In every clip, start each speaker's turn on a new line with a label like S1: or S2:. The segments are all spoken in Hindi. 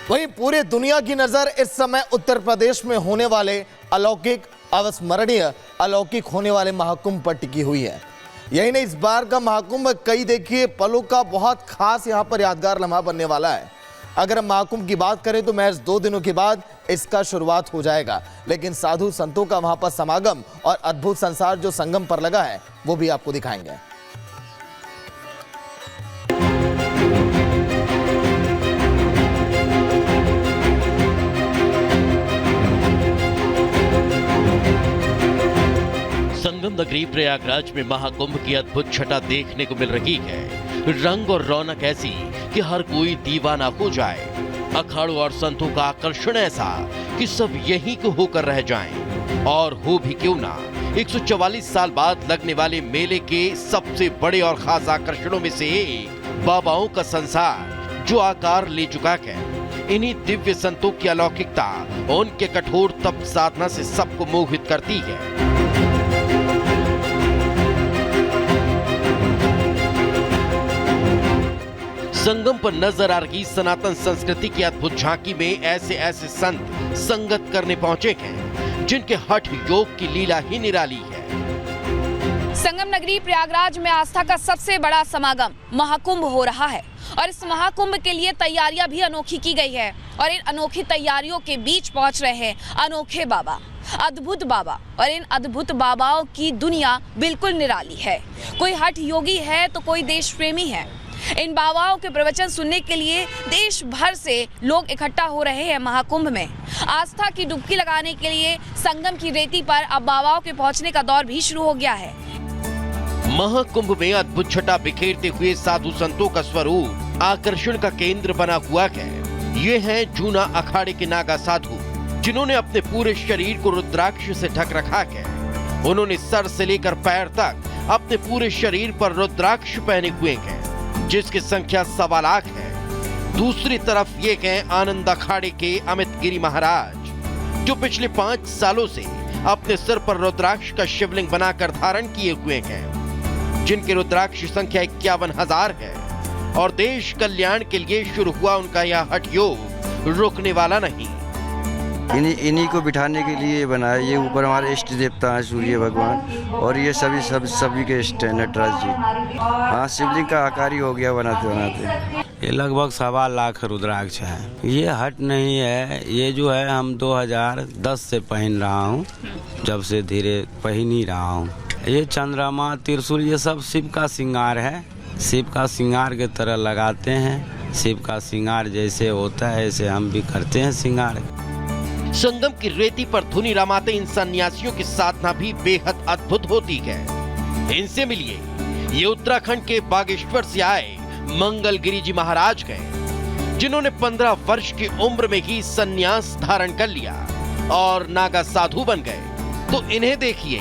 S1: वहीं पूरी दुनिया की नजर इस समय उत्तर प्रदेश में होने वाले अलौकिक, अविस्मरणीय, अलौकिक होने वाले महाकुंभ पर टिकी हुई है। यही नहीं, इस बार का महाकुंभ कई देखिए पलों का बहुत खास यहां पर यादगार लम्हा बनने वाला है। अगर हम महाकुंभ की बात करें तो महज 2 दिनों के बाद इसका शुरुआत हो जाएगा, लेकिन साधु संतों का वहां पर समागम और अद्भुत संसार जो संगम पर लगा है वो भी आपको दिखाएंगे।
S2: संगम नगरी प्रयागराज में महाकुंभ की अद्भुत छटा देखने को मिल रही है। रंग और रौनक ऐसी कि हर कोई दीवाना हो जाए। अखाड़ों और संतों का आकर्षण ऐसा कि सब यहीं को होकर रह जाएं। और हो भी क्यों ना, 144 साल बाद लगने वाले मेले के सबसे बड़े और खास आकर्षणों में से एक बाबाओं का संसार जो आकार ले चुका है। इन्हीं दिव्य संतों की अलौकिकता उनके कठोर तप साधना से सबको मोहित करती है। संगम पर नजर आ रही सनातन संस्कृति की अद्भुत झांकी में ऐसे ऐसे संत संगत करने पहुंचे हैं जिनके हठ योग की लीला ही निराली है।
S3: संगम नगरी प्रयागराज में आस्था का सबसे बड़ा समागम महाकुंभ हो रहा है और इस महाकुंभ के लिए तैयारियां भी अनोखी की गई है। और इन अनोखी तैयारियों के बीच पहुंच रहे हैं अनोखे बाबा, अद्भुत बाबा। और इन अद्भुत बाबाओं की दुनिया बिल्कुल निराली है। कोई हठ योगी है तो कोई देश प्रेमी है। इन बाबाओं के प्रवचन सुनने के लिए देश भर से लोग इकट्ठा हो रहे हैं महाकुंभ में। आस्था की डुबकी लगाने के लिए संगम की रेती पर अब बाबाओं के पहुंचने का दौर भी शुरू हो गया है।
S2: महाकुंभ में अद्भुत छटा बिखेरते हुए साधु संतों का स्वरूप आकर्षण का केंद्र बना हुआ है। ये हैं जूना अखाड़े के नागा साधु, जिन्होंने अपने पूरे शरीर को रुद्राक्ष से ढक रखा है। उन्होंने सर से लेकर पैर तक अपने पूरे शरीर पर रुद्राक्ष पहने हुए हैं, जिसकी संख्या 1.25 लाख है। दूसरी तरफ ये हैं आनंद अखाड़े के अमित गिरी महाराज, जो पिछले 5 सालों से अपने सिर पर रुद्राक्ष का शिवलिंग बनाकर धारण किए हुए हैं, जिनकी रुद्राक्ष संख्या 51,000 है। और देश कल्याण के लिए शुरू हुआ उनका यह हठ योग रुकने वाला नहीं।
S4: इन्हीं को बिठाने के लिए बनाया। ये ऊपर हमारे इष्ट देवता हैं सूर्य भगवान, और ये सभी के इष्ट हैं नटराज जी। हाँ, शिवलिंग का आकार ही हो गया बनाते बनाते।
S5: ये लगभग 1.25 लाख रुद्राक्ष है। ये हट नहीं है, ये जो है हम 2010 से पहन रहा हूँ, जब से धीरे पहन ही रहा हूँ। ये चंद्रमा, त्रिशूल, ये सब शिव का श्रृंगार है। शिव का श्रृंगार के तरह लगाते हैं। शिव का श्रृंगार जैसे होता है ऐसे हम भी करते हैं श्रृंगार।
S2: संगम की रेती पर धुनी रमाते इन सन्यासियों की साधना भी बेहद अद्भुत होती है। इनसे मिलिए, ये उत्तराखंड के बागेश्वर से आए मंगलगिरी जी महाराज हैं, जिन्होंने 15 वर्ष की उम्र में ही सन्यास धारण कर लिया और नागा साधु बन गए। तो इन्हें देखिए,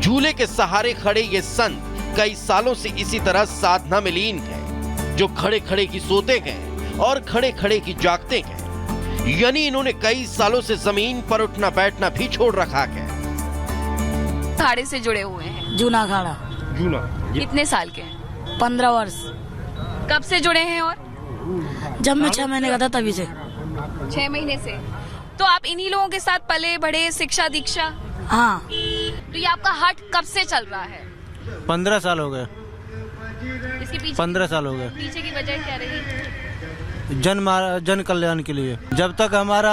S2: झूले के सहारे खड़े ये संत कई सालों से इसी तरह साधना में लीन हैं, जो खड़े खड़े की सोते हैं और खड़े खड़े की जागते हैं। यानी इन्होंने कई सालों से जमीन पर उठना बैठना भी छोड़ रखा है।
S3: अखाड़े से जुड़े हुए हैं।
S6: जूना अखाड़ा।
S7: जूना
S3: कितने साल के हैं?
S6: 15 वर्ष।
S3: कब से जुड़े हैं? और
S6: जब मैं 6 महीने का था तभी से।
S3: 6 महीने से। तो आप इन्हीं लोगों के साथ पले बढ़े, शिक्षा दीक्षा?
S6: हाँ।
S3: तो ये आपका हट कब से चल रहा है?
S7: 15 साल हो गए।
S3: इसके पीछे
S7: 15 साल हो गए।
S3: पीछे की वजह क्या रही?
S7: जन कल्याण के लिए। जब तक हमारा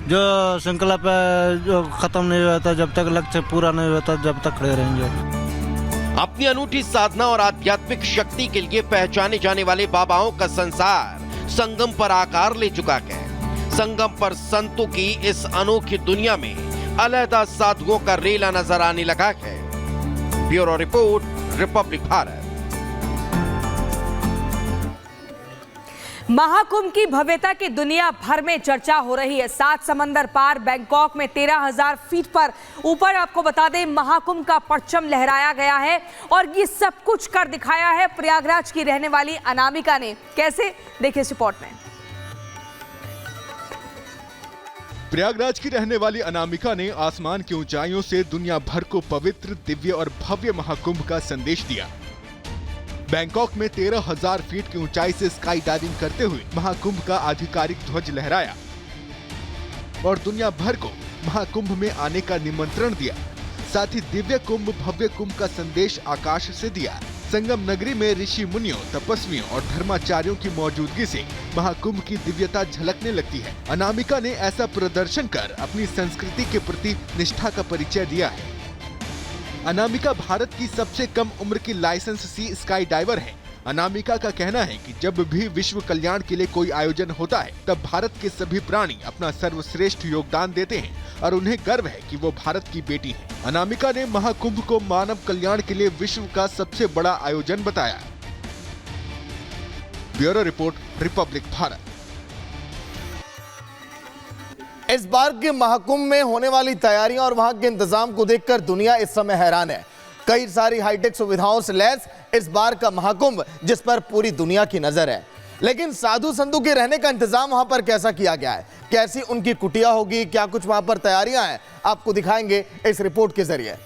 S7: जो संकल्प जो खत्म नहीं होता, जब तक लक्ष्य पूरा नहीं होता, जब तक खड़े रहेंगे।
S2: अपनी अनूठी साधना और आध्यात्मिक शक्ति के लिए पहचाने जाने वाले बाबाओं का संसार संगम पर आकार ले चुका है। संगम पर संतों की इस अनोखी दुनिया में अलहदा साधुओं का रेला नजर आने लगा है। Bureau report, Republic Bharat.
S8: Mahakumbh की भव्यता की दुनिया भर में चर्चा हो रही है। 7 समंदर पार बैंकॉक में 13,000 फीट पर ऊपर आपको बता दें महाकुंभ का परचम लहराया गया है और ये सब कुछ कर दिखाया है प्रयागराज की रहने वाली अनामिका ने। कैसे, देखिए इस रिपोर्ट में।
S9: प्रयागराज की रहने वाली अनामिका ने आसमान की ऊंचाइयों से दुनिया भर को पवित्र, दिव्य और भव्य महाकुंभ का संदेश दिया। बैंकॉक में 13,000 फीट की ऊंचाई से स्काई डाइविंग करते हुए महाकुंभ का आधिकारिक ध्वज लहराया और दुनिया भर को महाकुंभ में आने का निमंत्रण दिया। साथ ही दिव्य कुंभ भव्य कुंभ का संदेश आकाश से दिया। संगम नगरी में ऋषि मुनियों, तपस्वियों और धर्माचार्यों की मौजूदगी से महाकुंभ की दिव्यता झलकने लगती है। अनामिका ने ऐसा प्रदर्शन कर अपनी संस्कृति के प्रति निष्ठा का परिचय दिया है। अनामिका भारत की सबसे कम उम्र की लाइसेंस सी स्काई डाइवर है। अनामिका का कहना है कि जब भी विश्व कल्याण के लिए कोई आयोजन होता है तब भारत के सभी प्राणी अपना सर्वश्रेष्ठ योगदान देते हैं और उन्हें गर्व है कि वो भारत की बेटी है। अनामिका ने महाकुंभ को मानव कल्याण के लिए विश्व का सबसे बड़ा आयोजन बताया। Bureau report, Republic Bharat.
S1: इस बार के महाकुंभ में होने वाली तैयारियां और वहां के इंतजाम को देखकर दुनिया इस समय हैरान है। कई सारी हाईटेक सुविधाओं से लैस इस बार का महाकुंभ जिस पर पूरी दुनिया की नजर है। लेकिन साधु संतों के रहने का इंतजाम वहां पर कैसा किया गया है, कैसी उनकी कुटिया होगी, क्या कुछ वहां पर तैयारियां हैं, आपको दिखाएंगे इस रिपोर्ट के जरिए।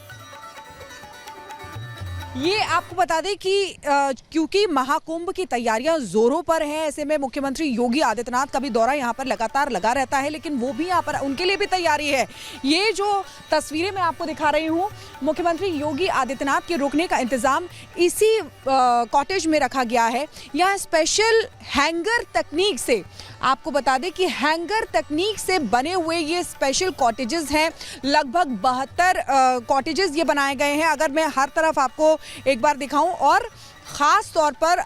S8: ये आपको बता दें कि क्योंकि महाकुंभ की तैयारियां जोरों पर हैं, ऐसे में मुख्यमंत्री योगी आदित्यनाथ का भी दौरा यहां पर लगातार लगा रहता है, लेकिन वो भी यहां पर उनके लिए भी तैयारी है। ये जो तस्वीरें मैं आपको दिखा रही हूं, मुख्यमंत्री योगी आदित्यनाथ के रुकने का इंतजाम इसी कॉटेज में रखा गया है। यहाँ स्पेशल हैंगर तकनीक से, आपको बता दें कि हैंगर तकनीक से बने हुए ये स्पेशल कॉटेजेस हैं। लगभग 72 कॉटेजेस ये बनाए गए हैं। अगर मैं हर तरफ आपको एक बार दिखाऊं, और ख़ास तौर पर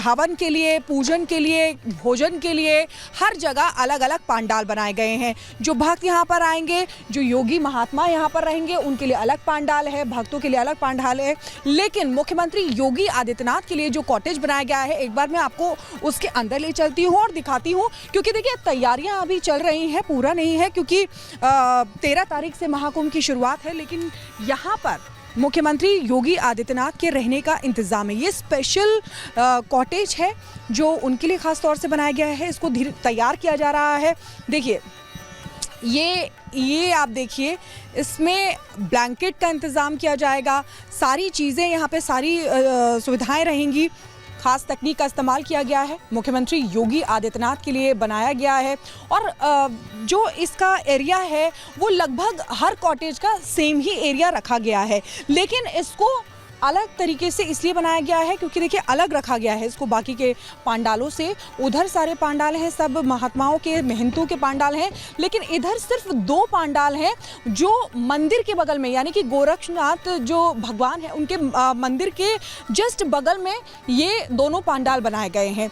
S8: हवन के लिए, पूजन के लिए, भोजन के लिए हर जगह अलग अलग पंडाल बनाए गए हैं। जो भक्त यहाँ पर आएंगे, जो योगी महात्मा यहाँ पर रहेंगे, उनके लिए अलग पंडाल है, भक्तों के लिए अलग पंडाल है। लेकिन मुख्यमंत्री योगी आदित्यनाथ के लिए जो कॉटेज बनाया गया है, एक बार मैं आपको उसके अंदर ले चलती हूँ और दिखाती हूँ, क्योंकि देखिए तैयारियाँ अभी चल रही हैं, पूरा नहीं है, क्योंकि 13 तारीख से महाकुंभ की शुरुआत है। लेकिन यहाँ पर मुख्यमंत्री योगी आदित्यनाथ के रहने का इंतज़ाम है। ये स्पेशल कॉटेज है जो उनके लिए ख़ास तौर से बनाया गया है। इसको तैयार किया जा रहा है। देखिए ये आप देखिए, इसमें ब्लैंकेट का इंतज़ाम किया जाएगा। सारी चीज़ें यहाँ पे, सारी सुविधाएं रहेंगी। खास तकनीक का इस्तेमाल किया गया है, मुख्यमंत्री योगी आदित्यनाथ के लिए बनाया गया है। और जो इसका एरिया है वो लगभग हर कॉटेज का सेम ही एरिया रखा गया है, लेकिन इसको अलग तरीके से इसलिए बनाया गया है क्योंकि देखिए अलग रखा गया है इसको बाकी के पांडालों से। उधर सारे पांडाल हैं, सब महात्माओं के, महंतों के पांडाल हैं, लेकिन इधर सिर्फ 2 पांडाल हैं जो मंदिर के बगल में, यानी कि गोरक्षनाथ जो भगवान है उनके मंदिर के जस्ट बगल में ये दोनों पांडाल बनाए गए हैं।